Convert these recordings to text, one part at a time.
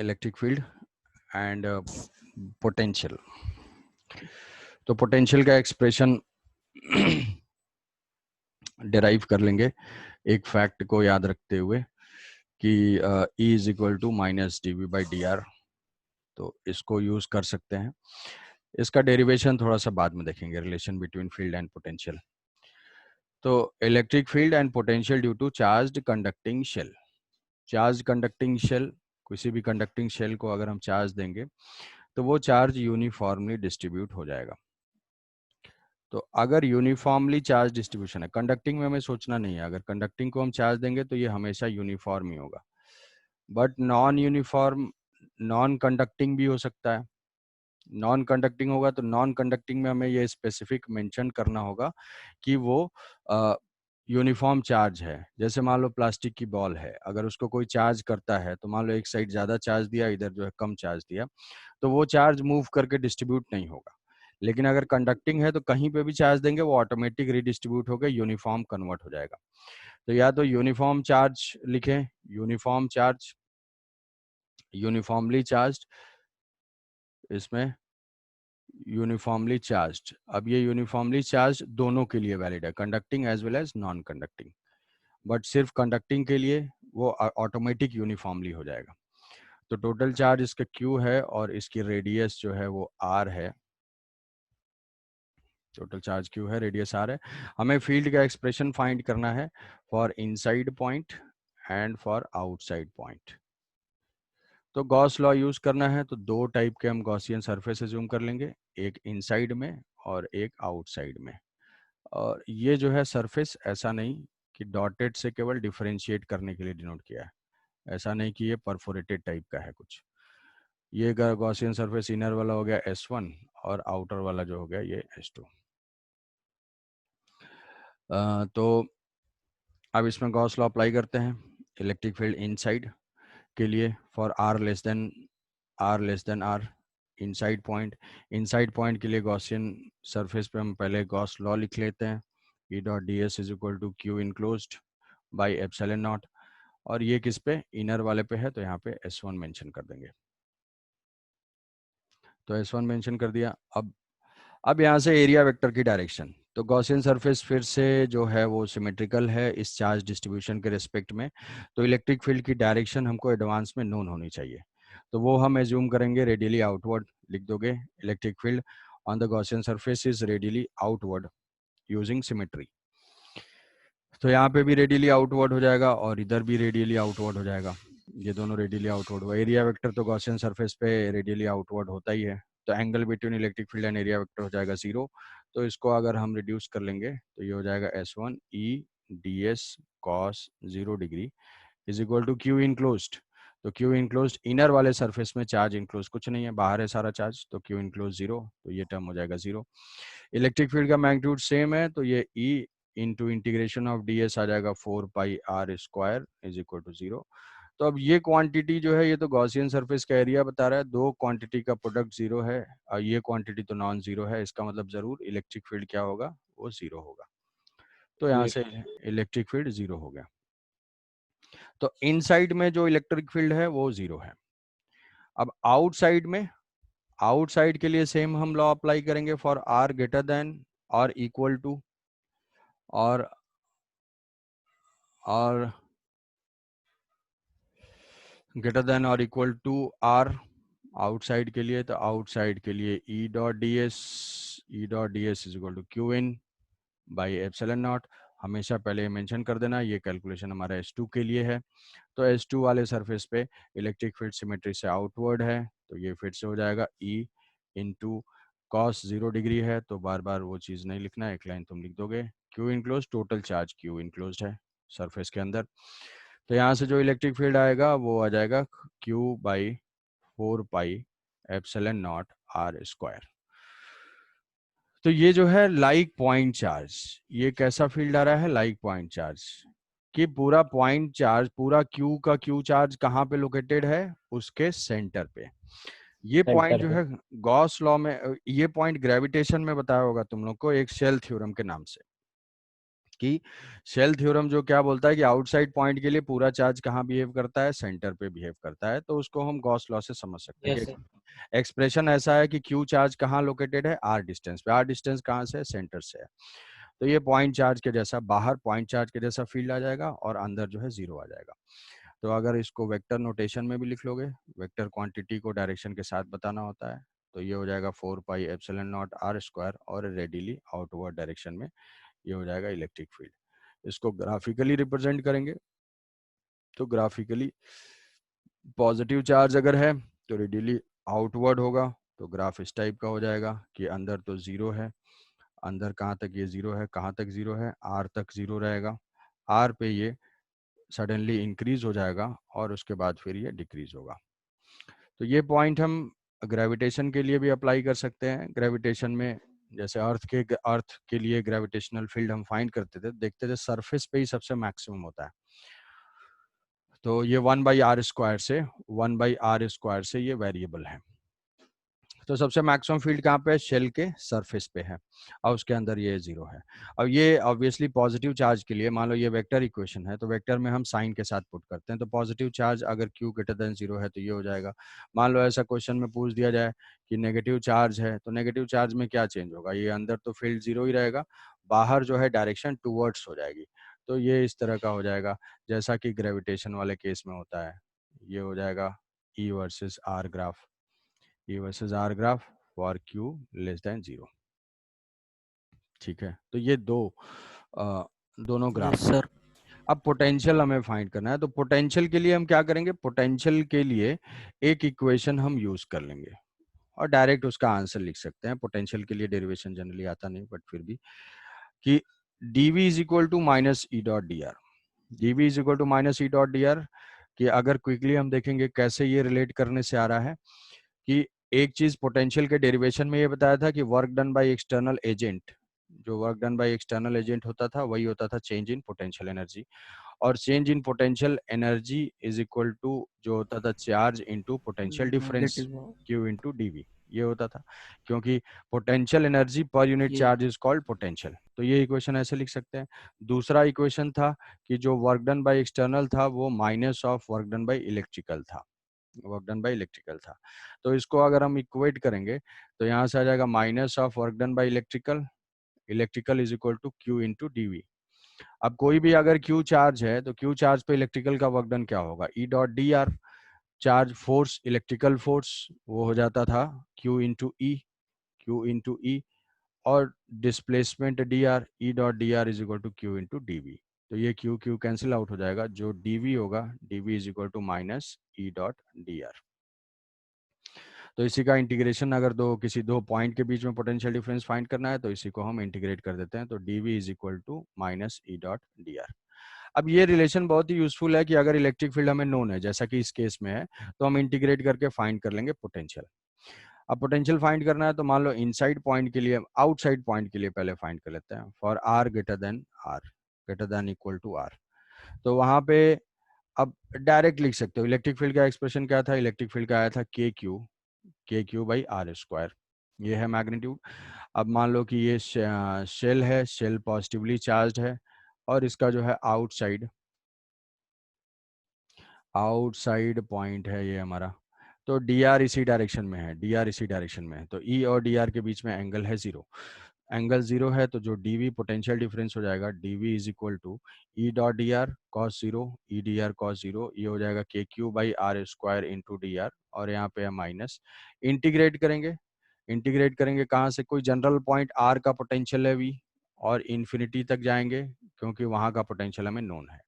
Electric field and potential. तो potential का expression derive कर लेंगे एक फैक्ट को याद रखते हुए कि E is equal to minus dV/dr। तो इसको यूज कर सकते हैं। इसका डेरिवेशन थोड़ा सा बाद में देखेंगे, relation between field and potential. तो electric field and potential due to charged conducting shell. Charge conducting shell, किसी भी कंडक्टिंग शेल को अगर हम चार्ज देंगे तो वो चार्ज यूनिफॉर्मली डिस्ट्रीब्यूट हो जाएगा। तो अगर यूनिफॉर्मली चार्ज डिस्ट्रीब्यूशन है, कंडक्टिंग में हमें सोचना नहीं है, अगर कंडक्टिंग को हम चार्ज देंगे तो ये हमेशा यूनिफॉर्म ही होगा। But non uniform, non conducting भी हो सकता है। नॉन कंडक्टिंग होगा तो नॉन कंडक्टिंग में हमें ये स्पेसिफिक मेंशन करना होगा कि वो यूनिफॉर्म चार्ज है। जैसे मान लो प्लास्टिक की बॉल है, अगर उसको कोई चार्ज करता है तो मान लो एक साइड ज़्यादा चार्ज दिया, इधर जो है कम चार्ज दिया, तो वो चार्ज मूव करके डिस्ट्रीब्यूट नहीं होगा। लेकिन अगर कंडक्टिंग है तो कहीं पे भी चार्ज देंगे वो ऑटोमेटिक रिडिस्ट्रीब्यूट होकर यूनिफॉर्म कन्वर्ट हो जाएगा। तो या तो यूनिफॉर्म चार्ज लिखें, यूनिफॉर्म चार्ज, यूनिफॉर्मली चार्ज, इसमें यूनिफॉर्मली चार्ज्ड। अब ये यूनिफॉर्मली चार्ज दोनों के लिए वैलिड है, conducting as well as non conducting. But सिर्फ कंडक्टिंग के लिए वो ऑटोमेटिक यूनिफॉर्मली हो जाएगा। तो टोटल चार्ज इसका Q है और इसकी रेडियस जो है वो R है। टोटल चार्ज Q है, रेडियस R है। हमें फील्ड का एक्सप्रेशन फाइंड करना है for inside point and for outside point. तो गॉस लॉ यूज करना है तो दो टाइप के हम गॉसियन सरफेस अज्यूम कर लेंगे, एक इनसाइड में और एक आउटसाइड में। और ये जो है सरफेस ऐसा नहीं कि डॉटेड से केवल डिफरेंशिएट करने के लिए डिनोट किया है, ऐसा नहीं कि ये परफोरेटेड टाइप का है कुछ। ये गॉसियन सरफेस इनर वाला हो गया S1 और आउटर वाला जो हो गया ये S2। तो अब इसमें गॉस लॉ अप्लाई करते हैं। इलेक्ट्रिक फील्ड इनसाइड के लिए for R less than R inside point के लिए गॉसियन सरफेस पे हम पहले गॉस लॉ लिख लेते हैं। E dot ds is equal to Q enclosed by epsilon not. और ये किस पे, इनर वाले पे है, तो यहाँ पे S1 मेंशन कर देंगे। तो S1 मेंशन कर दिया। अब यहाँ से एरिया वेक्टर की डायरेक्शन, तो गॉसियन सरफेस फिर से जो है वो सिमेट्रिकल है इस चार्ज डिस्ट्रीब्यूशन के रिस्पेक्ट में। तो इलेक्ट्रिक फील्ड की डायरेक्शन हमको एडवांस में नोन होनी चाहिए, तो वो हम एज्यूम करेंगे रेडियली आउटवर्ड। लिख दोगे electric field on the Gaussian surface is radially outward using symmetry. तो यहाँ पे भी रेडियली आउटवर्ड हो जाएगा और इधर भी रेडियली आउटवर्ड हो जाएगा, ये दोनों रेडियली आउटवर्ड हुआ। एरिया वेक्टर तो गॉसियन सरफेस पे रेडियली आउटवर्ड होता ही है, तो angle between electric field and area vector हो जाएगा 0। तो इसको अगर हम रिड्यूस कर लेंगे तो ये हो जाएगा S1 E ds cos 0 degree is equal to Q enclosed. तो Q इनक्लोज्ड, इनर वाले सरफेस में चार्ज इनक्लोज कुछ नहीं है, बाहर है सारा चार्ज, तो Q इनक्लोज 0, तो ये टर्म हो जाएगा 0। इलेक्ट्रिक फील्ड का मैग्नीट्यूड सेम है, तो ये E into integration of ds आ जाएगा 4 pi r square is equal to 0। तो अब ये क्वांटिटी जो है ये तो गॉसियन सरफेस का एरिया बता रहा है, दो क्वांटिटी का प्रोडक्ट 0 है और ये क्वांटिटी तो नॉन जीरो है, इसका मतलब जरूर इलेक्ट्रिक फील्ड क्या होगा, वो 0 होगा। तो यहाँ से इलेक्ट्रिक फील्ड 0 हो गया। तो इनसाइड में जो इलेक्ट्रिक फील्ड है वो 0 है। अब आउटसाइड के लिए सेम हम लॉ अप्लाई करेंगे फॉर r ग्रेटर देन और इक्वल टू और ग्रेटर देन और इक्वल टू r आउटसाइड के लिए। तो आउटसाइड के लिए E dot ds is equal to Q in by epsilon naught. हमेशा पहले मेंशन कर देना ये कैलकुलेशन हमारा S2 के लिए है। तो S2 वाले सरफेस पे इलेक्ट्रिक फील्ड सिमेट्री से आउटवर्ड है, तो ये फिर से हो जाएगा E इंटू कॉस 0 डिग्री है, तो बार बार वो चीज़ नहीं लिखना, एक लाइन तुम लिख दोगे। Q enclose, total charge Q enclose है सरफेस के अंदर। तो यहाँ से जो इलेक्ट्रिक फील्ड आएगा वो आ जाएगा Q by 4 pi epsilon not r square. तो ये जो है लाइक पॉइंट चार्ज, ये कैसा फील्ड आ रहा है, लाइक पॉइंट चार्ज, कि पूरा पॉइंट चार्ज, पूरा Q का Q चार्ज कहाँ पे लोकेटेड है, उसके सेंटर पे। ये पॉइंट जो है गॉस लॉ में, ये पॉइंट ग्रेविटेशन में बताया होगा तुम लोग को एक शेल थ्योरम के नाम से। कि शेल थ्योरम जो क्या बोलता है कि आउटसाइड पॉइंट के लिए पूरा चार्ज कहाँ बिहेव करता है, सेंटर पे बिहेव करता है। तो उसको हम गॉस लॉ से समझ सकते हैं यस कि सर। एक्सप्रेशन ऐसा है कि क्यू चार्ज कहाँ लोकेटेड है, आर डिस्टेंस पे। आर डिस्टेंस कहाँ से है, सेंटर से है। तो ये पॉइंट चार्ज के जैसा, बाहर पॉइंट चार्ज के जैसा फील्ड आ जाएगा और अंदर जो है जीरो आ जाएगा। तो अगर इसको वेक्टर नोटेशन में भी लिख लोगे, वेक्टर क्वांटिटी को डायरेक्शन के साथ बताना होता है, तो ये हो जाएगा 4 pi epsilon naught R square, और रेडिली आउटवर्ड डायरेक्शन में ये हो जाएगा इलेक्ट्रिक फील्ड। इसको ग्राफिकली रिप्रेजेंट करेंगे, तो ग्राफिकली पॉजिटिव चार्ज अगर है तो रेडिली आउटवर्ड होगा। तो ग्राफ इस टाइप का हो जाएगा कि अंदर तो जीरो है, अंदर कहाँ तक ये जीरो है, कहाँ तक जीरो है, आर तक जीरो रहेगा। आर पे ये सडनली इंक्रीज हो जाएगा और उसके बाद फिर ये डिक्रीज होगा। तो ये पॉइंट हम ग्रेविटेशन के लिए भी अप्लाई कर सकते हैं। ग्रेविटेशन में जैसे अर्थ के लिए ग्रेविटेशनल फील्ड हम फाइंड करते थे, देखते थे सरफेस पे ही सबसे मैक्सिमम होता है। तो ये 1/r² से ये वेरिएबल है। तो सबसे मैक्सिमम फील्ड कहाँ पे है, शेल के सरफेस पे है, और उसके अंदर ये जीरो है। अब ये ऑब्वियसली पॉजिटिव चार्ज के लिए, मान लो ये वेक्टर इक्वेशन है, तो वेक्टर में हम साइन के साथ पुट करते हैं। तो पॉजिटिव चार्ज अगर q ग्रेटर देन जीरो है तो ये हो जाएगा। मान लो ऐसा क्वेश्चन में पूछ दिया जाए कि नेगेटिव चार्ज है, तो नेगेटिव चार्ज में क्या चेंज होगा, ये अंदर तो फील्ड जीरो ही रहेगा, बाहर जो है डायरेक्शन टूवर्ड्स हो जाएगी। तो ये इस तरह का हो जाएगा जैसा कि ग्रेविटेशन वाले केस में होता है। ये हो जाएगा E versus R graph, E versus R graph for Q less than zero. ठीक है, तो ये दोनों यस ग्राफ्स हैं। सर। अब पोटेंशियल हमें फाइंड करना है, तो पोटेंशियल के लिए हम क्या करेंगे, पोटेंशियल के लिए एक इक्वेशन हम यूज कर लेंगे और डायरेक्ट उसका आंसर लिख सकते हैं। पोटेंशियल के लिए डेरिवेशन जनरली आता नहीं, बट फिर भी, कि dv is equal to minus E dot D R. dv is equal to minus E dot D R, कि अगर क्विकली हम देखेंगे कैसे ये रिलेट करने से आ रहा है, कि एक चीज पोटेंशियल के डेरिवेशन में ये बताया था कि work done by external agent, जो work done by external agent होता था वही होता था चेंज इन पोटेंशियल एनर्जी। और change in potential energy is equal to जो होता था charge into potential difference negative. Q into DV, ये होता था। क्योंकि पोटेंशियल एनर्जी पर यूनिट ये चार्ज इज कॉल्ड पोटेंशियल। तो ये इक्वेशन ऐसे लिख सकते हैं। दूसरा इक्वेशन था कि जो वर्क डन बाय एक्सटर्नल था वो minus of work done by electrical था, वर्क डन बाय इलेक्ट्रिकल था। तो इसको अगर हम इक्वेट करेंगे तो यहाँ से आ जाएगा minus of work done by electrical, electrical is equal to Q into DV. अब कोई भी अगर Q चार्ज है तो Q चार्ज पे इलेक्ट्रिकल का वर्क डन क्या होगा, E dot D R. Charge force, electrical force, वो हो जाता था Q into E, Q into E. और displacement D R, E dot D R is equal to Q into D V. तो ये Q Q कैंसिल आउट हो जाएगा, जो dv होगा, dv is equal to minus E dot D R. तो इसी का इंटीग्रेशन, अगर किसी दो पॉइंट के बीच में पोटेंशियल डिफरेंस फाइंड करना है तो इसी को हम इंटीग्रेट कर देते हैं। तो dv is equal to minus E dot D R. अब ये रिलेशन बहुत ही यूजफुल है कि अगर इलेक्ट्रिक फील्ड हमें नोन है, जैसा कि इस केस में है, तो हम इंटीग्रेट करके फाइंड कर लेंगे पोटेंशियल। अब पोटेंशियल फाइंड करना है तो मान लो इनसाइड पॉइंट के लिए, आउटसाइड पॉइंट के लिए पहले फाइंड कर लेते हैं। For R greater than R, greater than equal to R, तो वहां पे अब डायरेक्ट लिख सकते हो इलेक्ट्रिक फील्ड का एक्सप्रेशन क्या था, इलेक्ट्रिक फील्ड का आया था के क्यू बाई आर स्क्वायर, ये है मैग्नीट्यूड। अब मान लो कि ये शेल है, शेल पॉजिटिवली चार्ज है, और इसका जो है आउटसाइड, आउटसाइड पॉइंट है ये हमारा। तो डी आर इसी डायरेक्शन में है, डी आर इसी डायरेक्शन में है, तो ई और डी आर के बीच में एंगल है जीरो। एंगल जीरो है तो जो डी वी पोटेंशियल डिफरेंस हो जाएगा, D V is equal to E dot D R cos zero, E D R cos zero, ये हो जाएगा K Q by R square into D R, और यहाँ पे है माइनस। इंटीग्रेट करेंगे, इंटीग्रेट करेंगे कहाँ से, कोई जनरल पॉइंट आर का पोटेंशियल है वी, और इन्फिनिटी तक जाएंगे क्योंकि वहाँ का पोटेंशियल हमें नोन है।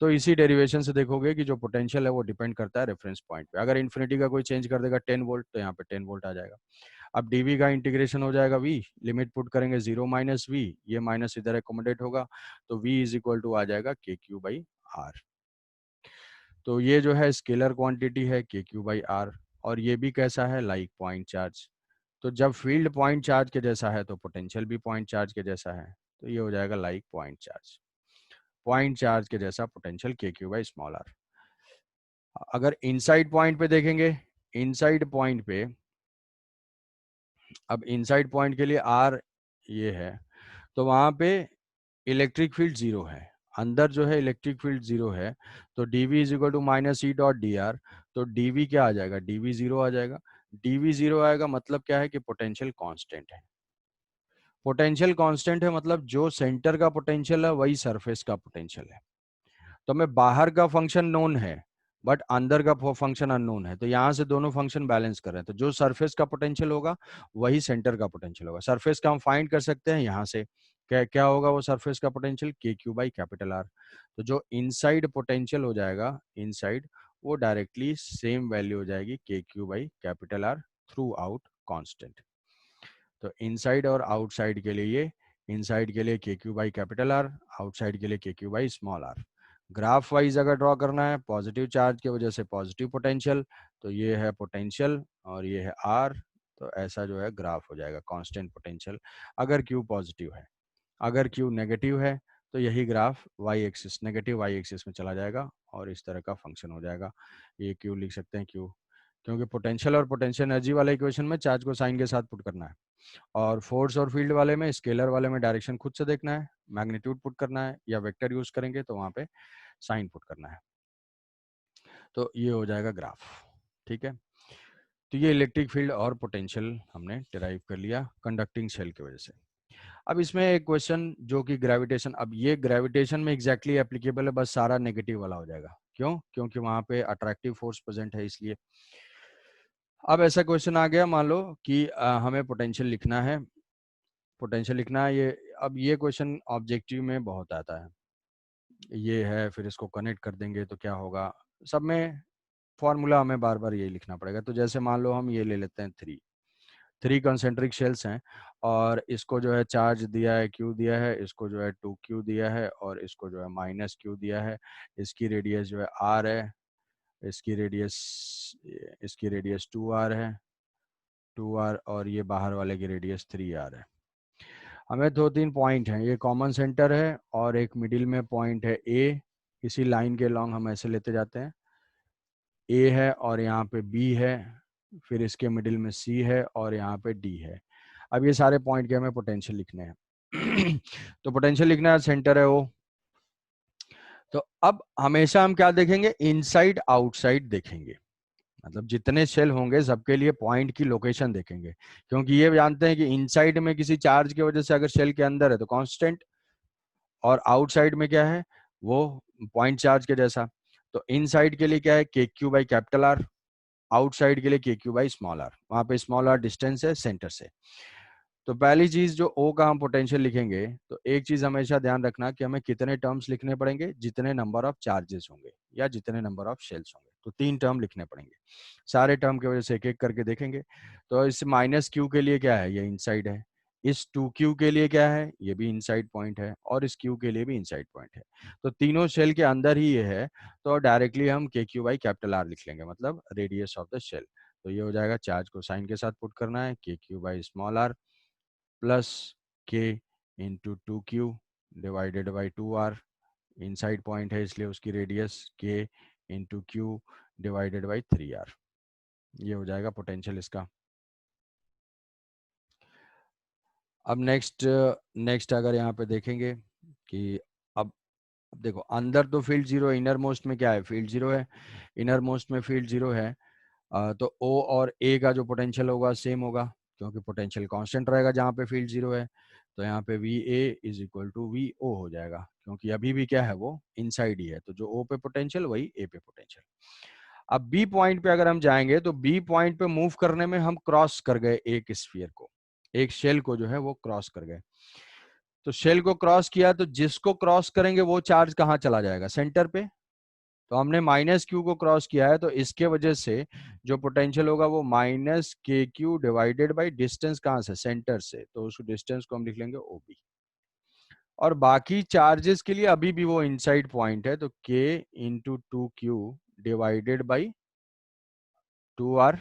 तो इसी डेरिवेशन से देखोगे कि जो पोटेंशियल है वो डिपेंड करता है रेफरेंस पॉइंट पे। अगर इन्फिनिटी का कोई चेंज कर देगा 10 वोल्ट, तो यहाँ पे 10 वोल्ट आ जाएगा। अब dv का इंटीग्रेशन हो जाएगा v, लिमिट पुट करेंगे 0 माइनस वी, ये माइनस इधर एकोमोडेट होगा, तो v इज इक्वल टू आ जाएगा के क्यू बाई आर। तो ये जो है स्केलर क्वांटिटी है के क्यू बाई आर, और ये भी कैसा है, लाइक पॉइंट चार्ज। तो जब फील्ड पॉइंट चार्ज के जैसा है तो पोटेंशियल भी पॉइंट चार्ज के जैसा है, तो ये हो जाएगा like point charge. Point charge के जैसा पोटेंशियल के क्यू बाई स्मॉल आर। अगर इनसाइड पॉइंट पे देखेंगे, इनसाइड पॉइंट पे, अब इनसाइड पॉइंट के लिए आर ये है, तो वहां पे इलेक्ट्रिक फील्ड जीरो है, अंदर जो है इलेक्ट्रिक फील्ड जीरो है, तो dv is equal to minus E dot D R. तो dv क्या आ जाएगा, dv जीरो आ जाएगा। dv जीरो आएगा मतलब क्या है कि पोटेंशियल कांस्टेंट है। पोटेंशियल कांस्टेंट है मतलब जो सेंटर का पोटेंशियल है वही सरफेस का पोटेंशियल है। तो हमें बाहर का फंक्शन नोन है बट अंदर का फंक्शन अननोन है, तो यहाँ से दोनों फंक्शन बैलेंस कर रहे हैं, तो जो सरफेस का पोटेंशियल होगा वही सेंटर का पोटेंशियल होगा। सरफेस का हम फाइंड कर सकते हैं यहाँ से, क्या क्या होगा वो सरफेस का पोटेंशियल, के क्यू बाई कैपिटल आर। तो जो इनसाइड पोटेंशियल हो जाएगा इनसाइड, वो डायरेक्टली सेम वैल्यू हो जाएगी K Q by capital R throughout constant. तो इनसाइड और आउटसाइड के लिए ये, इनसाइड के लिए K Q by capital R, outside के लिए K Q by small r. Graph wise अगर ड्रॉ करना है, पॉजिटिव चार्ज की वजह से पॉजिटिव पोटेंशियल, तो ये है पोटेंशियल और ये है आर, तो ऐसा जो है ग्राफ हो जाएगा कांस्टेंट पोटेंशियल अगर क्यू पॉजिटिव है। अगर क्यू नेगेटिव है तो यही graph Y axis, negative Y axis में चला जाएगा और इस तरह का फंक्शन हो जाएगा। ये क्यू लिख सकते हैं क्यू, क्योंकि पोटेंशियल और पोटेंशियल एनर्जी वाले इक्वेशन में चार्ज को साइन के साथ पुट करना है, और फोर्स और फील्ड वाले में, स्केलर वाले में डायरेक्शन खुद से देखना है, मैग्नीट्यूड पुट करना है, या वेक्टर यूज करेंगे तो वहां पे साइन पुट करना है। तो ये हो जाएगा ग्राफ। ठीक है, तो ये इलेक्ट्रिक फील्ड और पोटेंशियल हमने डिराइव कर लिया कंडक्टिंग शेल की वजह से। अब इसमें एक क्वेश्चन जो कि ग्रेविटेशन, अब ये ग्रेविटेशन में एग्जैक्टली एप्लीकेबल है, बस सारा नेगेटिव वाला हो जाएगा। क्यों? क्योंकि वहां पे अट्रैक्टिव फोर्स प्रेजेंट है इसलिए। अब ऐसा क्वेश्चन आ गया, मान लो कि हमें पोटेंशियल लिखना है, पोटेंशियल लिखना है ये। अब ये क्वेश्चन ऑब्जेक्टिव में बहुत आता है, ये है, फिर इसको कनेक्ट कर देंगे तो क्या होगा, सब में फॉर्मूला हमें बार बार यही लिखना पड़ेगा। तो जैसे मान लो हम ये ले लेते हैं, थ्री कंसेंट्रिक शेल्स हैं, और इसको जो है चार्ज दिया है क्यू दिया है, इसको जो है 2q दिया है, और इसको जो है -q दिया है। इसकी रेडियस जो है r है, इसकी रेडियस, इसकी रेडियस 2r है, 2r, और ये बाहर वाले की रेडियस 3r है। हमें दो तीन पॉइंट हैं, ये कॉमन सेंटर है और एक मिडिल में पॉइंट है ए, इसी लाइन के लॉन्ग हम ऐसे लेते जाते हैं, ए है और यहाँ पे बी है, फिर इसके मिडिल में सी है और यहाँ पे डी है। अब ये सारे पॉइंट के हमें पोटेंशियल लिखने हैं तो पोटेंशियल लिखना है, सेंटर है ओ। तो अब हमेशा हम क्या देखेंगे, इनसाइड आउटसाइड देखेंगे, मतलब जितने शेल होंगे सबके लिए पॉइंट की लोकेशन देखेंगे, क्योंकि ये जानते हैं कि इनसाइड में किसी चार्ज की वजह से अगर शेल के अंदर है तो कांस्टेंट, और आउटसाइड में क्या है, वो पॉइंट चार्ज के जैसा। तो इनसाइड के लिए क्या है, K Q by capital R, outside के लिए K Q by small are, वहां पे स्मॉल आर डिस्टेंस है सेंटर से। तो पहली चीज जो ओ का हम पोटेंशियल लिखेंगे, तो एक चीज हमेशा ध्यान रखना कि हमें कितने टर्म्स लिखने पड़ेंगे, जितने नंबर ऑफ चार्जेस होंगे या जितने नंबर ऑफ शेल्स होंगे, तो 3 टर्म लिखने पड़ेंगे। सारे टर्म की वजह से एक एक करके देखेंगे। तो इस -q के लिए क्या है, ये इनसाइड है। इस 2q के लिए क्या है, ये भी इनसाइड पॉइंट है, और इस q के लिए भी इनसाइड पॉइंट है। तो तीनों शेल के अंदर ही ये है, तो डायरेक्टली हम के क्यू बाई कैपिटल आर लिख लेंगे, मतलब रेडियस ऑफ द शेल। तो ये हो जाएगा, चार्ज को साइन के साथ पुट करना है, K Q by small R plus K into 2q divided by 2r, inside point है इसलिए उसकी रेडियस के into Q divided by 3r। ये हो जाएगा पोटेंशियल इसका। अब नेक्स्ट अगर यहाँ पे देखेंगे कि अब देखो, अंदर तो फील्ड जीरो है, इनर मोस्ट में क्या है, फील्ड जीरो है, इनर मोस्ट में फील्ड जीरो है। तो O और A का जो पोटेंशियल होगा सेम होगा, क्योंकि पोटेंशियल कांस्टेंट रहेगा जहाँ पे फील्ड जीरो है। तो यहाँ पे VA is equal to VO हो जाएगा, क्योंकि अभी भी क्या है, वो इनसाइड ही है, तो जो O पे पोटेंशियल वही A पे पोटेंशियल। अब B पॉइंट पे अगर हम जाएंगे, तो B पॉइंट पे मूव करने में हम क्रॉस कर गए एक स्फीयर को, एक शेल को जो है वो क्रॉस कर गए। तो शेल को क्रॉस किया, तो जिसको क्रॉस करेंगे वो चार्ज कहाँ चला जाएगा, सेंटर पे। तो हमने -q को क्रॉस किया है, तो इसके वजह से जो पोटेंशियल होगा वो -kq डिवाइडेड बाई डिस्टेंस कहाँ से, सेंटर से, तो उस डिस्टेंस को हम लिख लेंगे OB। और बाकी चार्जेस के लिए अभी भी वो इनसाइड पॉइंट है, तो k into 2q divided by 2r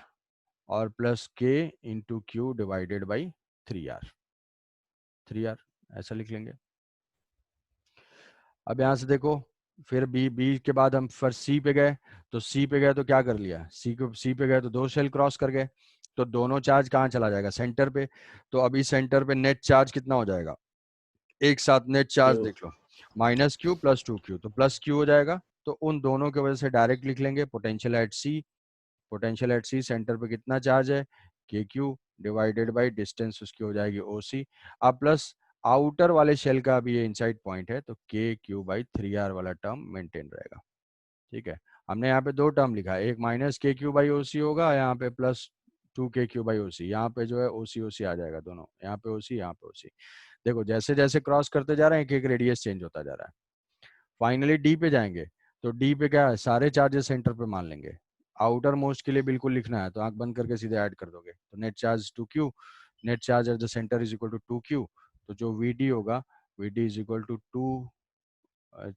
और plus k into Q divided by 3r, ऐसा लिख लेंगे। अब यहां से देखो, फिर बी के बाद हम फिर सी पे गए, तो सी पे गए तो क्या कर लिया, सी पे गए तो दो शेल क्रॉस कर गए, तो दोनों चार्ज कहाँ चला जाएगा, सेंटर पे। तो अभी सेंटर पे नेट चार्ज कितना हो जाएगा, एक साथ नेट चार्ज Q. देख लो, minus Q plus two Q, तो प्लस क्यू हो जाएगा। तो उन दोनों की वजह से डायरेक्ट लिख लेंगे potential at C, potential at C centre पे कितना चार्ज है, K Q divided by distance उसकी हो जाएगी ओ सी। अब प्लस आउटर वाले शेल का भी ये इनसाइड पॉइंट है, तो के क्यू बाई थ्री आर वाला टर्म मेंटेन रहेगा। ठीक है, हमने यहाँ पे दो टर्म लिखा है, एक माइनस के क्यू बाई ओ सी होगा, यहाँ पे प्लस टू के क्यू बाई ओ सी, यहाँ पे जो है ओ सी आ जाएगा दोनों, यहाँ पे ओ सी, यहाँ पे ओ सी। देखो जैसे जैसे क्रॉस करते जा रहे हैं एक एक रेडियस चेंज होता जा रहा है। फाइनली डी पे जाएंगे, तो डी पे क्या है, सारे चार्जेस सेंटर पे मान लेंगे। आउटर मोस्ट के लिए बिल्कुल लिखना है तो आंख बंद करके सीधे ऐड कर दोगे, तो net charge two Q, net charge at the centre is equal to two Q, तो जो वी डी होगा, V D is equal to two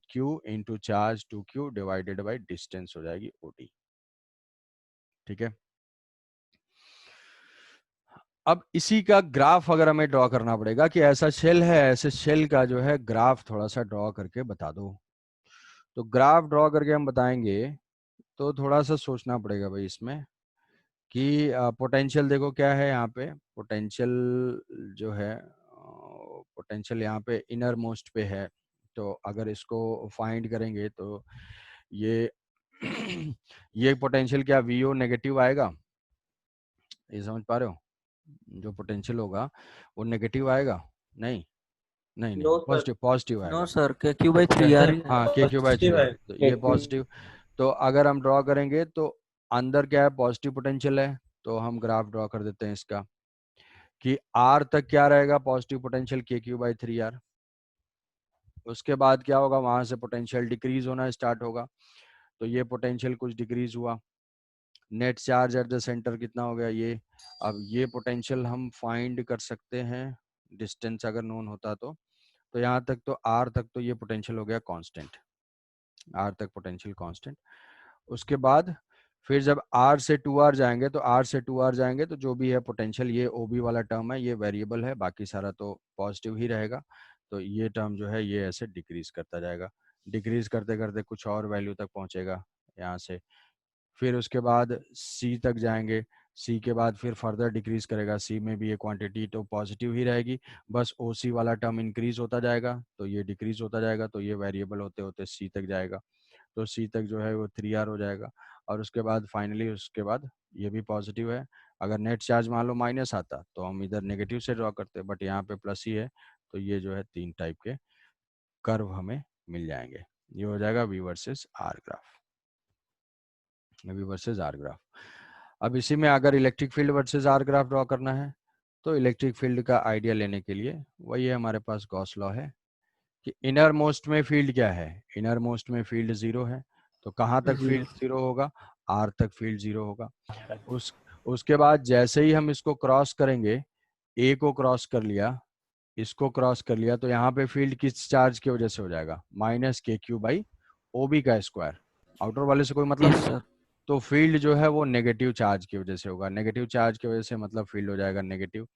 Q into charge two Q divided by distance हो जाएगी O D. ठीक है, अब इसी का ग्राफ अगर हमें ड्रॉ करना पड़ेगा कि ऐसा शेल है, ऐसे शेल का जो है ग्राफ थोड़ा सा ड्रॉ करके बता दो, तो ग्राफ ड्रॉ करके हम बताएंगे। तो थोड़ा सा सोचना पड़ेगा भाई इसमें कि पोटेंशियल देखो क्या है यहाँ पे, पोटेंशियल जो है, पोटेंशियल यहाँ पे इनर मोस्ट पे है, तो अगर इसको फाइंड करेंगे तो ये ये पोटेंशियल क्या वी ओ नेगेटिव आएगा, ये समझ पा रहे हो, जो पोटेंशियल होगा वो नेगेटिव आएगा, नहीं नहीं नहीं, No sir. Positive positive no आएगा। Sir, K Q by three Yes R sir. ही हाँ K Q by three Positive R, है तो ये KQ. पॉजिटिव। तो अगर हम ड्रॉ करेंगे तो अंदर क्या है, पॉजिटिव पोटेंशियल है, तो हम ग्राफ ड्रॉ कर देते हैं इसका कि आर तक क्या रहेगा पॉजिटिव पोटेंशियल के क्यू बाई थ्री आर। उसके बाद क्या होगा, वहां से पोटेंशियल डिक्रीज होना स्टार्ट होगा, तो ये पोटेंशियल कुछ डिक्रीज हुआ, net charge at the centre कितना हो गया ये। अब ये पोटेंशियल हम फाइंड कर सकते हैं डिस्टेंस अगर नोन होता तो यहाँ तक तो आर तक तो ये पोटेंशियल हो गया कांस्टेंट, आर तक पोटेंशियल कांस्टेंट। उसके बाद फिर जब आर से टू आर जाएंगे, तो आर से टू आर जाएंगे तो जो भी है पोटेंशियल, ये ओ बी वाला टर्म है ये वेरिएबल है, बाकी सारा तो पॉजिटिव ही रहेगा, तो ये टर्म जो है ये ऐसे डिक्रीज करता जाएगा, डिक्रीज करते करते कुछ और वैल्यू तक पहुंचेगा यहाँ से। फिर उसके बाद सी तक जाएंगे, सी के बाद फिर फर्दर डिक्रीज करेगा, सी में भी ये क्वांटिटी तो पॉजिटिव ही रहेगी, बस ओ सी वाला टर्म इंक्रीज होता जाएगा, तो ये डिक्रीज होता जाएगा, तो ये वेरिएबल होते होते सी तक जाएगा, तो सी तक जो है वो थ्री आर हो जाएगा। और उसके बाद फाइनली उसके बाद ये भी पॉजिटिव है, अगर नेट चार्ज मान लो माइनस आता तो हम इधर नेगेटिव से ड्रॉ करते, बट यहाँ पे प्लस ही है, तो ये जो है तीन टाइप के कर्व हमें मिल जाएंगे। ये हो जाएगा V versus R graph, V versus R graph. अब इसी में अगर electric field versus R graph draw करना है, तो इलेक्ट्रिक फील्ड का आइडिया लेने के लिए वही है, हमारे पास गॉस लॉ है कि इनर मोस्ट में फील्ड क्या है, इनर मोस्ट में फील्ड जीरो है, तो कहाँ तक फील्ड जीरो होगा, आर तक फील्ड जीरो होगा। उस उसके बाद जैसे ही हम इसको क्रॉस करेंगे, ए को क्रॉस कर लिया, इसको क्रॉस कर लिया, तो यहाँ पे फील्ड किस चार्ज की वजह से हो जाएगा, माइनस के क्यू बाई ओ बी का स्क्वायर, आउटर वाले से कोई मतलब यस नहीं, सर। तो फील्ड जो है वो नेगेटिव चार्ज की वजह से होगा, नेगेटिव चार्ज की वजह से मतलब फील्ड हो जाएगा नेगेटिव,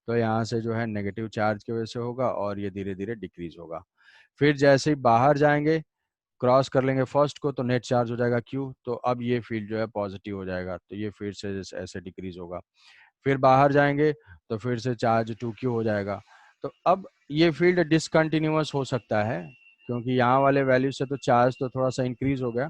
तो यहाँ से जो है नेगेटिव चार्ज की वजह से होगा और ये धीरे धीरे डिक्रीज होगा। फिर जैसे ही बाहर जाएंगे, क्रॉस कर लेंगे फर्स्ट को, तो नेट चार्ज हो जाएगा क्यू, तो अब ये फील्ड जो है पॉजिटिव हो जाएगा, तो ये फिर से ऐसे डिक्रीज होगा। फिर बाहर जाएंगे तो फिर से चार्ज टू क्यू हो जाएगा, तो अब ये फील्ड डिसकंटिन्यूअस हो सकता है, क्योंकि यहाँ वाले वैल्यू से तो चार्ज तो थोड़ा सा इंक्रीज हो गया,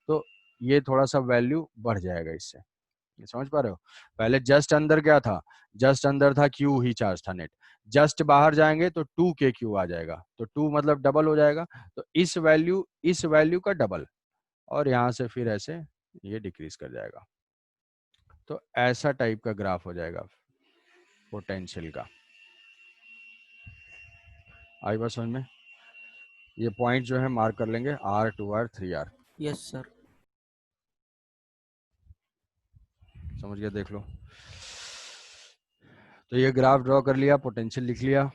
तो ये थोड़ा सा वैल्यू बढ़ जाएगा इससे, ये समझ पा रहे हो। पहले जस्ट अंदर क्या था, जस्ट अंदर था क्यू ही चार्ज था नेट, जस्ट बाहर जाएंगे तो टू के क्यू आ जाएगा, तो टू मतलब डबल हो जाएगा, तो इस वैल्यू का डबल, और यहाँ से फिर ऐसे ये डिक्रीज कर जाएगा, तो ऐसा टाइप का ग्राफ हो जाएगा पोटेंशियल का। आई बात समझ में, ये पॉइंट जो है मार्क कर लेंगे R two R three R, yes sir. समझ गया, देख लो। तो ये ग्राफ ड्रॉ कर लिया, पोटेंशियल लिख लिया,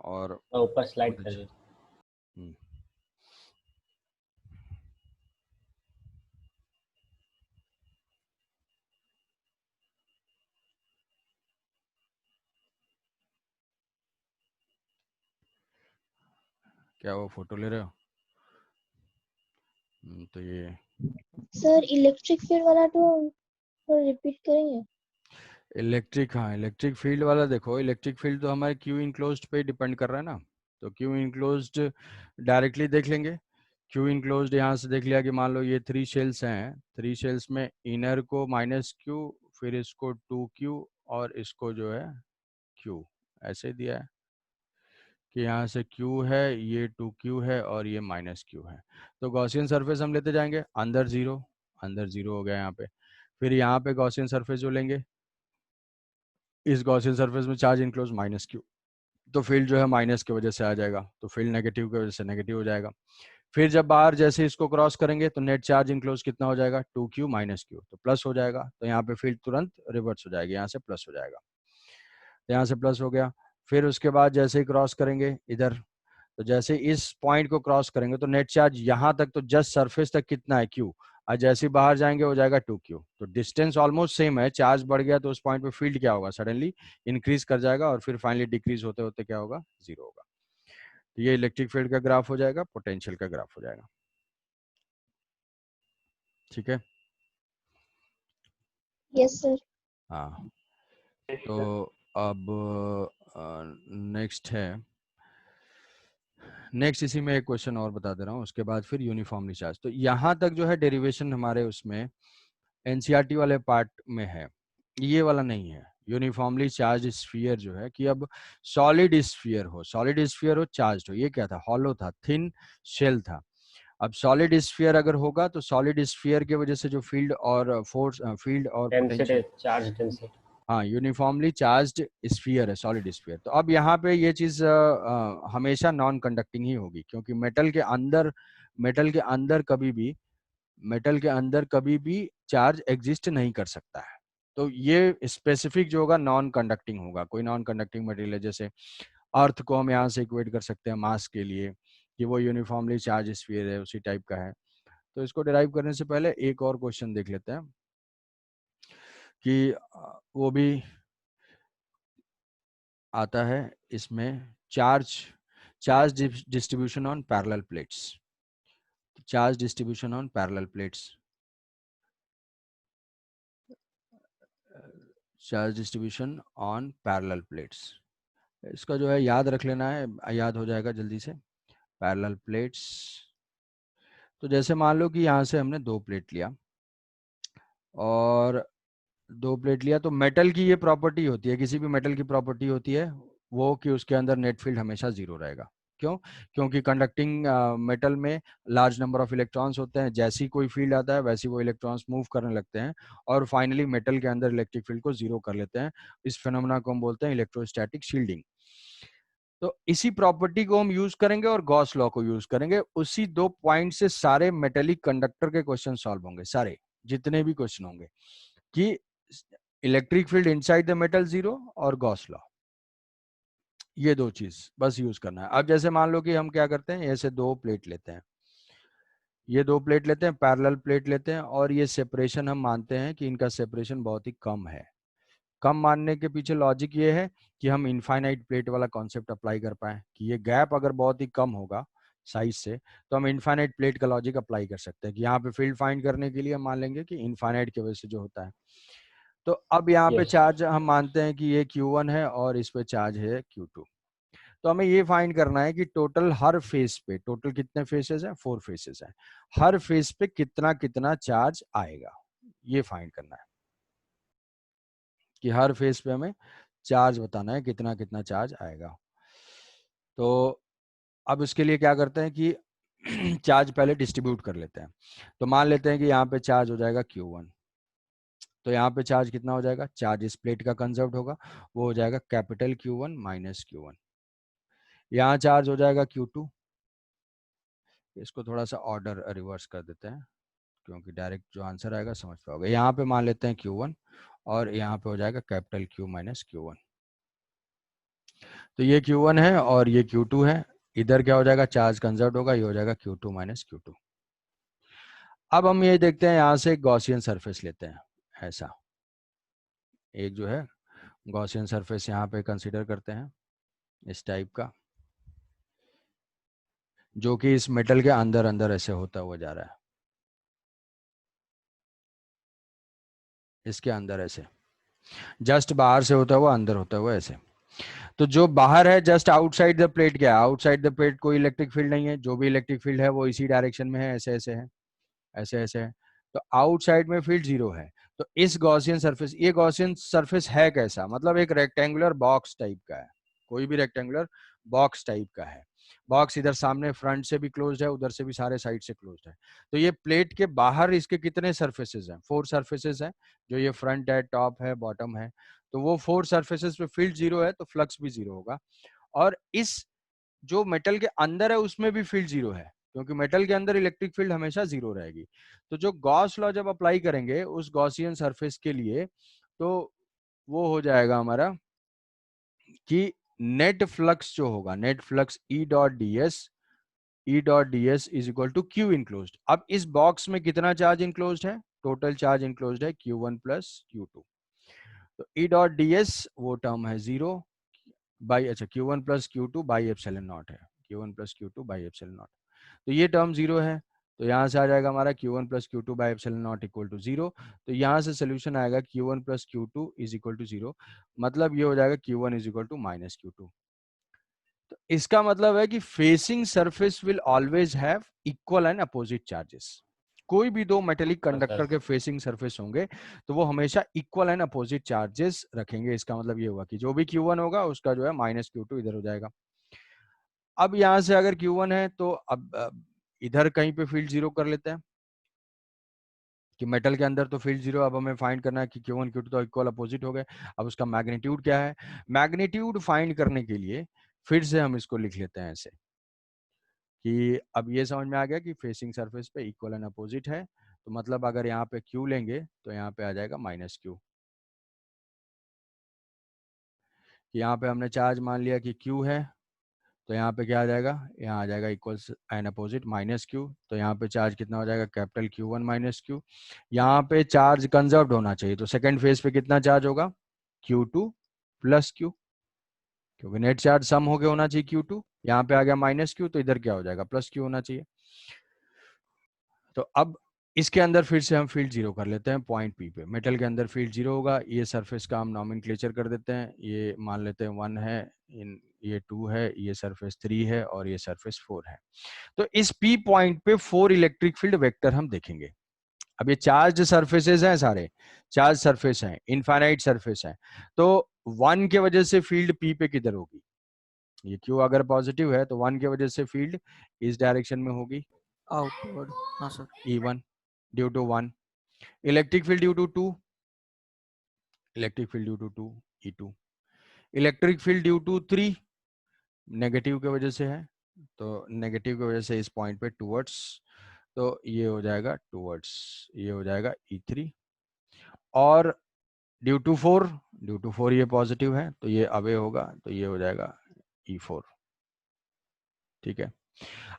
और ऊपर स्लाइड कर पोटेंशियल दो। क्या वो फोटो ले रहे हो, तो ये सर इलेक्ट्रिक फील्ड वाला तो रिपीट करेंगे। इलेक्ट्रिक, हाँ इलेक्ट्रिक फील्ड वाला देखो, इलेक्ट्रिक फील्ड तो हमारे क्यू इनक्लोज्ड पे डिपेंड कर रहा है ना। तो क्यू इनक्लोज्ड डायरेक्टली देख लेंगे। क्यू इनक्लोज्ड यहाँ से देख लिया कि मान लो ये 3 शेल्स हैं, 3 शेल्स में इनर को -q, फिर इसको 2q और इसको जो है q, ऐसे दिया है कि यहाँ से q है, ये 2q है और ये -q है। तो गॉसियन सरफेस हम लेते जाएंगे, अंदर 0, अंदर 0 हो गया यहाँ पे। फिर यहाँ पे गॉसियन सरफेस जो लेंगे, इस गॉसियन सरफेस में चार्ज इनक्लोज -q, तो फील्ड जो है माइनस की वजह से आ जाएगा, तो फील्ड नेगेटिव की वजह से नेगेटिव हो जाएगा। फिर जब बाहर जैसे इसको क्रॉस करेंगे तो नेट चार्ज इनक्लोज कितना हो जाएगा, 2q -q, तो प्लस हो जाएगा। तो यहाँ पे फील्ड तुरंत रिवर्स हो जाएगी, यहाँ से प्लस हो जाएगा, तो यहाँ से प्लस हो गया। फिर उसके बाद जैसे ही क्रॉस करेंगे इधर, तो जैसे इस पॉइंट को क्रॉस करेंगे तो नेट चार्ज यहाँ तक तो जस्ट सरफेस तक कितना है, q, और जैसे ही बाहर जाएंगे हो जाएगा 2q। तो डिस्टेंस ऑलमोस्ट सेम है, चार्ज बढ़ गया तो उस पॉइंट पे फील्ड क्या होगा, सडनली इंक्रीज कर जाएगा और फिर फाइनली डिक्रीज होते होते क्या होगा, 0 होगा। तो ये इलेक्ट्रिक फील्ड का ग्राफ हो जाएगा, पोटेंशियल का ग्राफ हो जाएगा। ठीक है। Yes sir. हाँ, तो अब नेक्स्ट है, नेक्स्ट इसी में एक क्वेश्चन और बता दे रहा हूँ, उसके बाद फिर यूनिफॉर्मली चार्ज। तो यहाँ तक जो है डेरिवेशन हमारे उसमें एनसीईआरटी वाले पार्ट में है, ये वाला नहीं है। यूनिफॉर्मली चार्ज स्फीयर जो है कि अब सॉलिड स्फीयर हो, सॉलिड स्फीयर हो, चार्ज हो, ये क्या था, हॉलो था, थिन शेल था। अब सॉलिड स्फीयर अगर होगा तो सॉलिड स्फीयर की वजह से जो फील्ड और फोर्स, फील्ड और डेंसिटी, पोटेंशियल, चार्ज डेंसिटी, हाँ यूनिफॉर्मली चार्ज्ड स्फीयर है सॉलिड स्फीयर। तो अब यहाँ पे ये चीज हमेशा नॉन कंडक्टिंग ही होगी, क्योंकि मेटल के अंदर कभी भी, मेटल के अंदर कभी भी चार्ज एग्जिस्ट नहीं कर सकता है। तो ये स्पेसिफिक जो होगा नॉन कंडक्टिंग होगा। कोई नॉन कंडक्टिंग मटेरियल है, जैसे अर्थ को हम यहाँ से इक्वेट कर सकते हैं मास के लिए कि वो यूनिफॉर्मली चार्ज स्फीयर है, उसी टाइप का है। तो इसको डिराइव करने से पहले एक और क्वेश्चन देख लेते हैं कि वो भी आता है इसमें, charge distribution on parallel plates, charge distribution on parallel plates, charge distribution on parallel plates. इसका जो है याद रख लेना है, याद हो जाएगा जल्दी से। पैरेलल प्लेट्स, तो जैसे मान लो कि यहाँ से हमने 2 प्लेट लिया, और 2 प्लेट लिया, तो मेटल की ये प्रॉपर्टी होती है, किसी भी मेटल की प्रॉपर्टी होती है वो कि उसके अंदर नेट फील्ड हमेशा 0 रहेगा। क्यों? क्योंकि कंडक्टिंग मेटल में लार्ज नंबर ऑफ इलेक्ट्रॉन्स होते हैं, जैसी कोई फील्ड आता है वैसी वो इलेक्ट्रॉन्स मूव करने लगते हैं और फाइनली मेटल के अंदर इलेक्ट्रिक फील्ड को 0 कर लेते हैं। इस फिनोमेना को हम बोलते हैं इलेक्ट्रोस्टैटिक शील्डिंग। तो इसी प्रॉपर्टी को हम यूज करेंगे और गॉस लॉ को यूज करेंगे। उसी 2 पॉइंट से सारे मेटेलिक कंडक्टर के क्वेश्चन सॉल्व होंगे, सारे जितने भी क्वेश्चन होंगे, कि electric field inside the metal 0 और गॉस लॉ, ये 2 चीज बस यूज करना है। अब जैसे मान लो कि हम क्या करते हैं, ऐसे 2 प्लेट लेते हैं, ये 2 प्लेट लेते हैं, पैरेलल प्लेट लेते हैं, और ये सेपरेशन हम मानते हैं कि इनका सेपरेशन बहुत ही कम है। कम मानने के पीछे लॉजिक ये है कि हम इनफाइनाइट प्लेट वाला कॉन्सेप्ट अप्लाई कर पाए, कि ये गैप अगर बहुत ही कम होगा साइज से तो हम इनफाइनाइट प्लेट का लॉजिक अप्लाई कर सकते हैं, कि यहाँ पे फील्ड फाइंड करने के लिए हम मान लेंगे कि इनफाइनाइट की वजह से जो होता है। तो अब यहाँ पे यस चार्ज हम मानते हैं कि ये Q1 है और इस पे चार्ज है Q2। तो हमें ये फाइंड करना है कि टोटल हर फेस पे, टोटल कितने फेसेस हैं, 4 फेसेस हैं, हर फेस पे कितना कितना चार्ज आएगा, ये फाइंड करना है। कि हर फेस पे हमें चार्ज बताना है, कितना कितना चार्ज आएगा। तो अब इसके लिए क्या करते हैं कि चार्ज पहले डिस्ट्रीब्यूट कर लेते हैं। तो मान लेते हैं कि यहाँ पे चार्ज हो जाएगा Q1, तो यहाँ पे चार्ज कितना हो जाएगा, चार्ज इस प्लेट का कंजर्व होगा, वो हो जाएगा कैपिटल Q1 माइनस Q1। यहाँ चार्ज हो जाएगा Q2, इसको थोड़ा सा ऑर्डर रिवर्स कर देते हैं क्योंकि डायरेक्ट जो आंसर आएगा समझ पाओगे। यहाँ पे मान लेते हैं Q1 और यहाँ पे हो जाएगा कैपिटल Q माइनस Q1। तो ये Q1 है और ये Q2 है, इधर क्या हो जाएगा, चार्ज कंजर्व होगा, ये हो जाएगा Q2 माइनस Q2। अब हम ये देखते हैं, यहाँ से एक गॉसियन सरफेस लेते हैं, ऐसा एक जो है गॉसियन सरफेस यहाँ पे कंसीडर करते हैं, इस टाइप का, जो कि इस मेटल के अंदर अंदर ऐसे होता हुआ जा रहा है, इसके अंदर ऐसे। जस्ट बाहर से होता हुआ अंदर होता हुआ ऐसे। तो जो बाहर है जस्ट आउटसाइड द प्लेट, क्या है आउटसाइड द प्लेट, कोई इलेक्ट्रिक फील्ड नहीं है, जो भी इलेक्ट्रिक फील्ड है वो इसी डायरेक्शन में है, ऐसे ऐसे है, ऐसे ऐसे है। तो आउटसाइड में फील्ड जीरो है। तो इस गॉसियन सरफेस, ये गॉसियन सरफेस है कैसा, मतलब एक रेक्टेंगुलर बॉक्स टाइप का है, कोई भी रेक्टेंगुलर बॉक्स टाइप का है। बॉक्स इधर सामने फ्रंट से भी क्लोज्ड है, उधर से भी सारे साइड से क्लोज्ड है। तो ये प्लेट के बाहर इसके कितने सरफेसेस हैं, 4 सरफेसेस हैं, जो ये फ्रंट है, टॉप है, बॉटम है। तो वो 4 सरफेसेस पे फील्ड जीरो है, तो फ्लक्स भी जीरो होगा। और इस जो मेटल के अंदर है उसमें भी फील्ड जीरो है, क्योंकि मेटल के अंदर इलेक्ट्रिक फील्ड हमेशा जीरो रहेगी। तो जो गॉस लॉ जब अप्लाई करेंगे उस गॉसियन सरफेस के लिए, तो वो हो जाएगा हमारा कि नेट फ्लक्स जो होगा, net flux E dot ds is equal to Q enclosed. अब इस बॉक्स में कितना चार्ज इनक्लोज्ड है, टोटल चार्ज इनक्लोज्ड है Q1 प्लस Q2। तो E डॉट ds वो टर्म है जीरो बाई, अच्छा Q1 plus Q2 by epsilon not है, Q1 plus Q2 by epsilon naught. तो ये टर्म जीरो है, तो यहाँ से आ जाएगा हमारा Q1 plus Q2 by epsilon naught equal to zero. तो यहाँ से सोल्यूशन आएगा Q1 plus Q2 is equal to zero, मतलब ये हो जाएगा Q1 is equal to minus Q2। तो इसका मतलब है कि facing surface will always have equal and opposite charges. कोई भी दो मेटेलिक कंडक्टर के फेसिंग सरफेस होंगे तो वो हमेशा इक्वल एंड अपोजिट चार्जेस रखेंगे। इसका मतलब ये हुआ कि जो भी Q1 होगा उसका जो है माइनस Q2 इधर हो जाएगा। अब यहां से अगर Q1 है तो अब इधर कहीं पे फील्ड जीरो कर लेते हैं कि मेटल के अंदर तो फील्ड जीरो। अब हमें फाइंड करना है कि Q1 Q2 तो इक्वल अपोजिट हो गए। अब उसका मैग्नीट्यूड क्या है, मैग्नीट्यूड फाइंड करने के लिए फिर से हम इसको लिख लेते हैं ऐसे कि अब ये समझ में आ गया कि फेसिंग सरफेस पे इक्वल एंड अपोजिट है। तो मतलब अगर यहाँ पे Q लेंगे तो यहाँ पे आ जाएगा माइनस Q। यहाँ पे हमने चार्ज मान लिया कि Q है, तो यहाँ पे क्या आ जाएगा, यहाँ आ जाएगा equals and opposite minus Q। तो यहाँ पे चार्ज कितना हो जाएगा, कैपिटल Q1 माइनस Q। यहाँ पे चार्ज कंजर्व्ड होना चाहिए, तो सेकंड फेज पे कितना चार्ज होगा, Q2 प्लस Q, क्योंकि नेट चार्ज सम होके होना चाहिए Q2। यहाँ पे आ गया माइनस Q, तो इधर क्या हो जाएगा, प्लस Q होना चाहिए। तो अब इसके अंदर फिर से हम फील्ड जीरो कर लेते हैं पॉइंट पी पे। मेटल के अंदर फील्ड जीरो होगा, ये सरफेस का हम नॉमेनक्लेचर कर देते हैं, ये मान लेते हैं 1 है, इन ये 2 है, ये सरफेस 3 है और ये सरफेस 4 है। तो इस पी पॉइंट पे 4 इलेक्ट्रिक फील्ड वेक्टर हम देखेंगे। अब ये चार्ज सरफेसेस हैं, सारे चार्ज सरफेस हैं, इनफाइनाइट सरफेस है। तो 1 के वजह से फील्ड पी पे किधर होगी, ये क्यू अगर पॉजिटिव है तो 1 के वजह से फील्ड इस डायरेक्शन में होगी, आउटवर्ड। हाँ sir. E1 due to 1, electric field due to 2, electric field due to 2 E2, electric field due to 3 negative के वजह से है, तो नेगेटिव की वजह से इस पॉइंट पे टूवर्ड्स, तो ये हो जाएगा टूवर्ड्स, ये हो जाएगा E3। और ड्यू टू 4 ये पॉजिटिव है तो ये अवे होगा, तो ये हो जाएगा E4। ठीक है।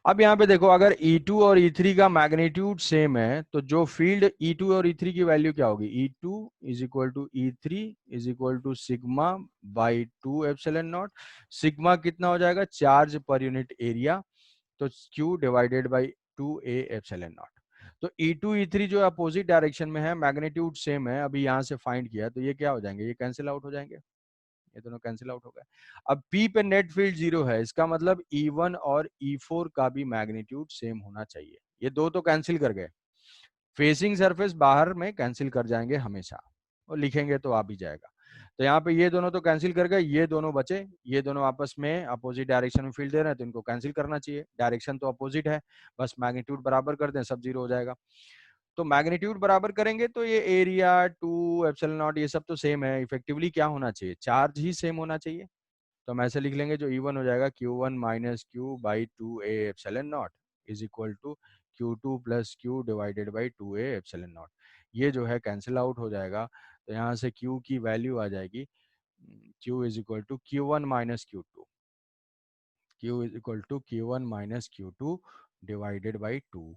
अब यहाँ पे देखो, अगर E2 और E3 का मैग्नीट्यूड सेम है तो जो फील्ड E2 और E3 की वैल्यू क्या होगी, E2 is equal to E3 is equal to sigma by 2 epsilon naught. Sigma कितना हो जाएगा, चार्ज पर यूनिट एरिया, तो Q divided by 2a epsilon naught. तो E2 E3 जो अपोजिट डायरेक्शन में है, मैग्नीट्यूड सेम है, अभी यहाँ से फाइंड किया तो ये क्या हो जाएंगे, ये कैंसिल आउट हो जाएंगे, ये दोनों कैंसिल आउट हो गए। अब P पे नेट फील्ड जीरो है, इसका मतलब E1 और E4 का भी मैग्नीट्यूड सेम होना चाहिए। ये दो तो कैंसिल कर गए, फेसिंग सरफेस बाहर में कैंसिल कर जाएंगे हमेशा, और लिखेंगे तो आ भी जाएगा। तो यहाँ पे ये दोनों तो कैंसिल कर गए, ये दोनों बचे, ये दोनों आपस में अपोजिट डायरेक्शन में फील्ड दे रहे हैं तो इनको कैंसिल करना चाहिए, डायरेक्शन तो अपोजिट है, बस मैग्नीट्यूड बराबर कर दें सब जीरो हो जाएगा। तो मैग्नीट्यूड बराबर करेंगे तो ये एरिया 2 एप्सिलॉन नॉट ये सब तो सेम है, इफेक्टिवली क्या होना चाहिए, चार्ज ही सेम होना चाहिए। तो हम ऐसे लिख लेंगे, जो E1 हो जाएगा Q1 minus Q by 2a epsilon naught is equal to Q2 plus Q divided by 2a epsilon naught. ये जो है कैंसिल आउट हो जाएगा, तो यहाँ से Q की वैल्यू आ जाएगी Q is equal to Q1 minus Q2, Q is equal to Q1 minus Q2 divided by 2।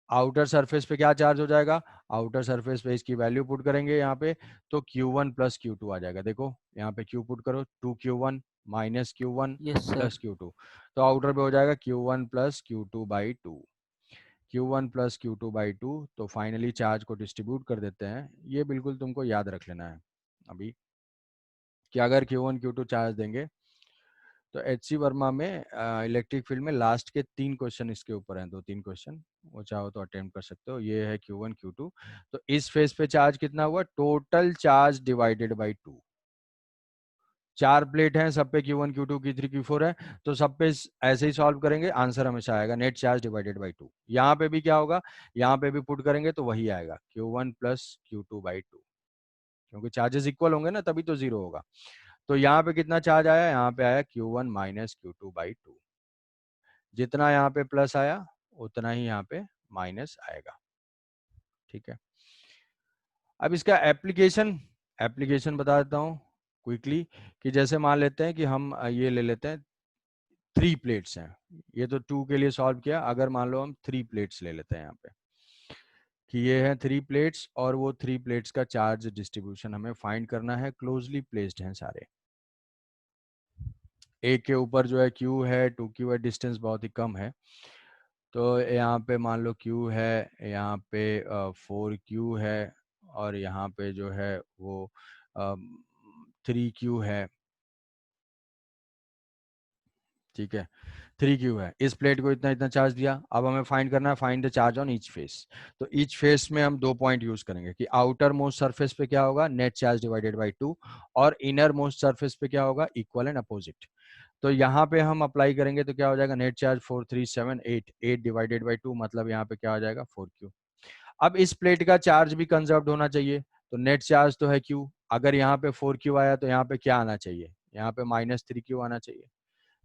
Outer surface पे क्या चार्ज हो जाएगा, आउटर सरफेस पे इसकी वैल्यू पुट करेंगे यहाँ पे, तो Q1 प्लस Q2 आ जाएगा। देखो यहाँ पे Q पुट करो, 2Q1 minus Q1 yes plus sir. Q2, तो आउटर पे हो जाएगा Q1 plus Q2 by 2। Q1 plus Q2 by 2, तो फाइनली चार्ज को डिस्ट्रीब्यूट कर देते हैं। ये बिल्कुल तुमको याद रख लेना है अभी कि अगर Q1 Q2 चार्ज देंगे तो HC वर्मा में इलेक्ट्रिक फील्ड में लास्ट के 3 क्वेश्चन इसके ऊपर हैं, 2-3 क्वेश्चन, वो चाहो तो अटेम्प्ट कर सकते हो। ये है Q1 Q2, तो इस फेज पे चार्ज कितना हुआ, total charge divided by 2। 4 plate हैं, सब पे Q1 Q2 Q3 Q4 है, तो सब पे ऐसे ही सॉल्व करेंगे, आंसर हमेशा आएगा नेट चार्ज डिवाइडेड बाई 2। यहाँ पे भी क्या होगा, यहाँ पे भी पुट करेंगे तो वही आएगा Q1 प्लस Q2 बाई 2, क्योंकि चार्जेस इक्वल होंगे ना, तभी तो जीरो होगा। तो यहाँ पे कितना चार्ज आया, यहाँ पे आया Q1 माइनस Q2 बाई 2। जितना यहाँ पे प्लस आया उतना ही यहाँ पे माइनस आएगा। ठीक है, अब इसका एप्लीकेशन एप्लीकेशन बता देता हूँ क्विकली, कि जैसे मान लेते हैं कि हम ये ले लेते हैं 3 प्लेट्स हैं, ये तो 2 के लिए सॉल्व किया, अगर मान लो हम 3 प्लेट्स ले लेते हैं यहाँ पे, कि ये है 3 प्लेट्स और वो 3 प्लेट्स का चार्ज डिस्ट्रीब्यूशन हमें फाइंड करना है, क्लोजली प्लेस्ड हैं सारे। एक के ऊपर जो है Q है, 2Q है, डिस्टेंस बहुत ही कम है, तो यहाँ पे मान लो Q है, यहाँ पे 4Q है, और यहाँ पे जो है वो 3Q है। ठीक है, 3Q है, इस प्लेट को इतना इतना चार्ज दिया। अब हमें फाइंड करना है find the charge on each face. तो ईच फेस में हम 2 पॉइंट यूज करेंगे कि आउटर मोस्ट सरफेस पे क्या होगा, नेट चार्ज डिवाइडेड बाई 2, और इनर मोस्ट सरफेस पे क्या होगा, इक्वल एंड अपोजिट। तो यहाँ पे हम अप्लाई करेंगे तो क्या हो जाएगा, नेट चार्ज 4378, 8 डिवाइडेड बाई 2, मतलब यहाँ पे क्या हो जाएगा 4Q। अब इस प्लेट का चार्ज भी कंजर्व होना चाहिए, तो नेट चार्ज तो है Q, अगर यहाँ पे 4Q आया तो यहाँ पे क्या आना चाहिए, यहाँ पे -3Q आना चाहिए।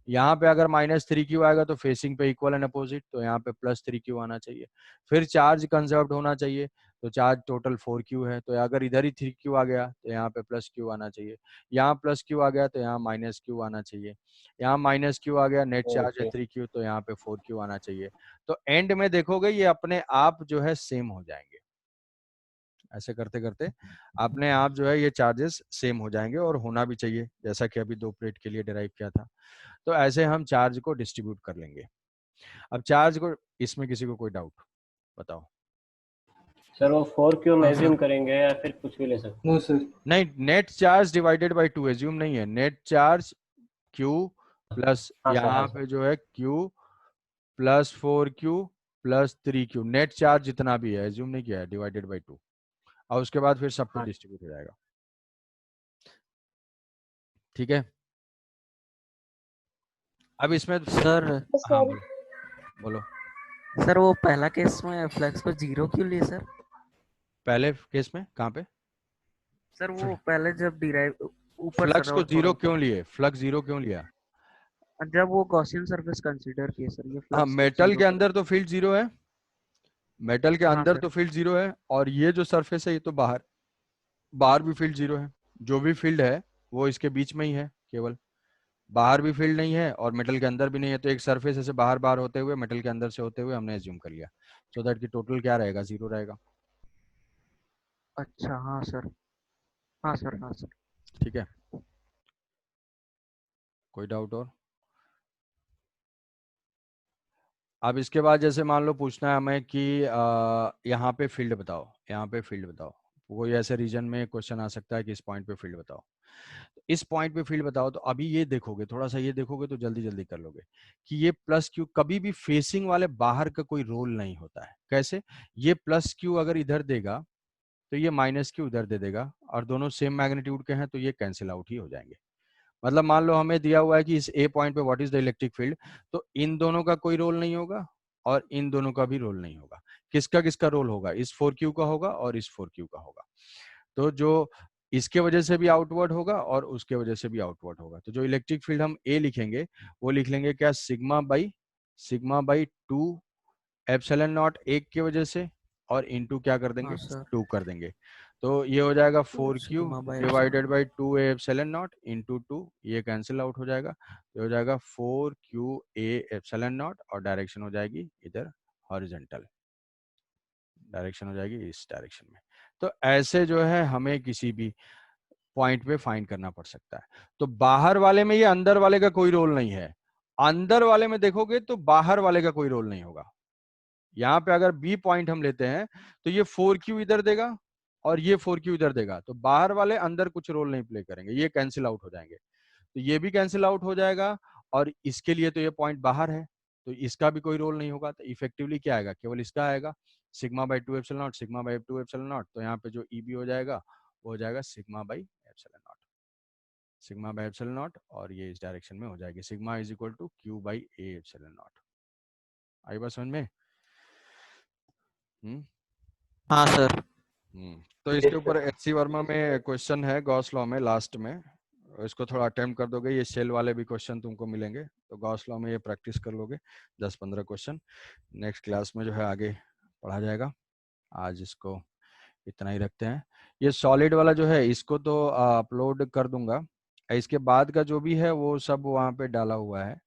यहाँ पे अगर -3Q आएगा तो फेसिंग पे इक्वल एंड अपोजिट, तो यहाँ पे +3Q आना चाहिए। फिर चार्ज कंजर्व्ड होना चाहिए, तो चार्ज टोटल 4Q है, तो अगर इधर ही 3Q आ गया तो यहाँ पे +Q आना चाहिए। यहाँ +Q आ गया तो यहाँ -Q आना चाहिए। यहाँ -Q आ गया, नेट चार्ज है ओके 3Q, तो यहाँ पे 4Q आना चाहिए। तो एंड में देखोगे ये अपने आप जो है सेम हो जाएंगे। ऐसे करते करते अपने आप जो है ये चार्जेस सेम हो जाएंगे, और होना भी चाहिए, जैसा कि अभी 2 प्लेट के लिए डिराइव किया था। तो ऐसे हम चार्ज को डिस्ट्रीब्यूट कर लेंगे। अब चार्ज को, इसमें किसी को कोई डाउट बताओ? सर, वो 4Q हम हाँ एज्यूम सर। करेंगे या फिर कुछ भी ले सकते हैं? No sir. नहीं, net charge divided by 2 assume नहीं है, नेट चार्ज Q प्लस हाँ सर, हाँ यहाँ सर। पे जो है Q plus 4Q plus 3Q, net charge जितना भी है एज्यूम नहीं किया है, डिवाइडेड बाई 2, और उसके बाद फिर सब पे हाँ डिस्ट्रीब्यूट हो जाएगा। ठीक है, अब इसमें सर हाँ सर बोलो बोलो। सर वो पहला केस में फ्लक्स को 0 क्यों लिए सर? पहले केस में कहाँ पे सर वो पहले जब डिराइव ऊपर सर फ्लक्स को और थोड़ा जीरो क्यों ऊपर, लिए, फ्लक्स जीरो क्यों लिया? जब वो गॉसियन सरफेस कंसीडर किए सर, ये हाँ, फ्लक्स को मेटल 0 के कर। अंदर तो फील्ड जीरो है, मेटल के हाँ अंदर सर। तो फील्ड जीरो है, और ये जो सरफेस है ये तो बाहर, बाहर भी फील्ड जीरो है। जो भी फील्ड है वो इसके बीच में ही है केवल, बाहर भी फील्ड नहीं है और मेटल के अंदर भी नहीं है। तो एक सरफेस ऐसे बाहर बाहर होते हुए मेटल के अंदर से होते हुए हमने एज्यूम कर लिया, सो दैट कि टोटल क्या रहेगा, जीरो रहेगा। अच्छा हाँ सर। हाँ सर। हाँ सर। ठीक है, कोई डाउट और? अब इसके बाद जैसे मान लो पूछना है हमें कि यहाँ पे फील्ड बताओ, यहाँ पे फील्ड बताओ, कोई ऐसे रीजन में क्वेश्चन आ सकता है कि इस पॉइंट पे फील्ड बताओ, तो इस पॉइंट पे फील्ड बताओ। तो अभी ये देखोगे, थोड़ा सा ये देखोगे तो जल्दी जल्दी कर लोगे कि ये +Q कभी भी फेसिंग वाले बाहर का कोई रोल नहीं होता है। कैसे? ये +Q अगर इधर देगा तो ये -Q इधर दे देगा, और दोनों सेम मैग्नीट्यूड के हैं तो ये कैंसिल आउट ही हो जाएंगे। मतलब मान लो हमें दिया हुआ है कि इस ए पॉइंट पे what is the electric field, तो इन दोनों का कोई रोल नहीं होगा और इन दोनों का भी रोल नहीं होगा। किसका किसका रोल होगा? इस 4Q का होगा और इस 4Q का होगा। तो जो इसके वजह से भी आउटवर्ड होगा और उसके वजह से भी आउटवर्ड होगा। तो जो इलेक्ट्रिक फील्ड हम ए लिखेंगे वो लिख लेंगे क्या, सिग्मा बाई 2 एप्सिलॉन नॉट एक की वजह से, और इनटू क्या कर हाँ देंगे, सर। 2 कर देंगे। तो ये हो जाएगा तो 4Q sigma by divided epsilon. By 2A epsilon not into 2, ये कैंसिल आउट हो जाएगा। ये हो जाएगा 4QA एप्सिलॉन नॉट, और डायरेक्शन हो जाएगी इधर हॉरिजॉन्टल, डायरेक्शन हो जाएगी इस डायरेक्शन में। तो ऐसे जो है हमें किसी भी पॉइंट पे फाइंड करना पड़ सकता है। तो बाहर वाले में ये अंदर वाले का कोई रोल नहीं है, अंदर वाले में देखोगे तो बाहर वाले का कोई रोल नहीं होगा। यहाँ पे अगर बी पॉइंट हम लेते हैं तो ये 4Q इधर देगा और ये 4Q इधर देगा, तो बाहर वाले अंदर कुछ रोल नहीं प्ले करेंगे, ये कैंसिल आउट हो जाएंगे। तो ये भी कैंसिल आउट हो जाएगा और इसके लिए तो ये पॉइंट बाहर है, तो इसका भी कोई रोल नहीं होगा। तो इफेक्टिवली क्या आएगा, केवल इसका आएगा sigma by 2 epsilon naught, sigma by 2 epsilon naught. तो यहाँ पे जो ईबी हो जाएगा वो हो जाएगा sigma by epsilon naught, sigma by epsilon not, और ये इस डायरेक्शन में हो जाएगी sigma is equal to q by A epsilon naught. आई बात समझ में? हाँ सर। तो इसके ऊपर एचसी वर्मा में क्वेश्चन है गॉस लॉ में लास्ट में, इसको थोड़ा अटेम्प्ट कर दोगे, ये शेल वाले भी क्वेश्चन तुमको मिलेंगे, तो गॉस लॉ में ये प्रैक्टिस कर लोगे 10-15 क्वेश्चन। नेक्स्ट क्लास में जो है आगे पढ़ा जाएगा। आज इसको इतना ही रखते हैं। ये सॉलिड वाला जो है इसको तो अपलोड कर दूंगा, इसके बाद का जो भी है वो सब वहाँ पे डाला हुआ है।